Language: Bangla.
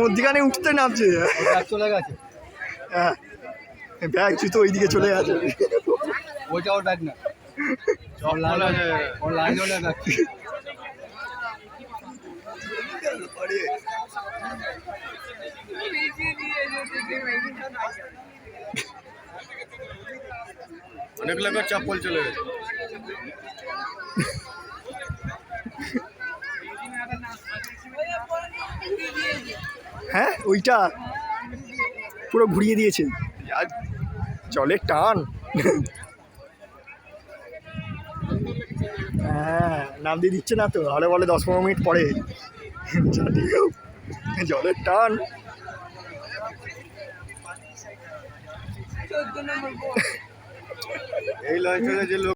মধ্যিখানে উঠতে নামছে, চলে গেছে। হ্যাঁ ব্যাগ জুতো ওইদিকে চলে গেছে। ওইটা ওর ব্যাগ না, ওর লাইন হলে ব্যাগ। অনেক লোকের চপ্পল চলে গেছে। হ্যাঁ ওইটা পুরো ঘুরিয়ে দিয়েছে, আর জলের টান। হ্যাঁ নাম দিয়ে দিচ্ছে না তো, আরে বলে 10-15 মিনিট পরে। জলের টান। এই লঞ্চে যে লোক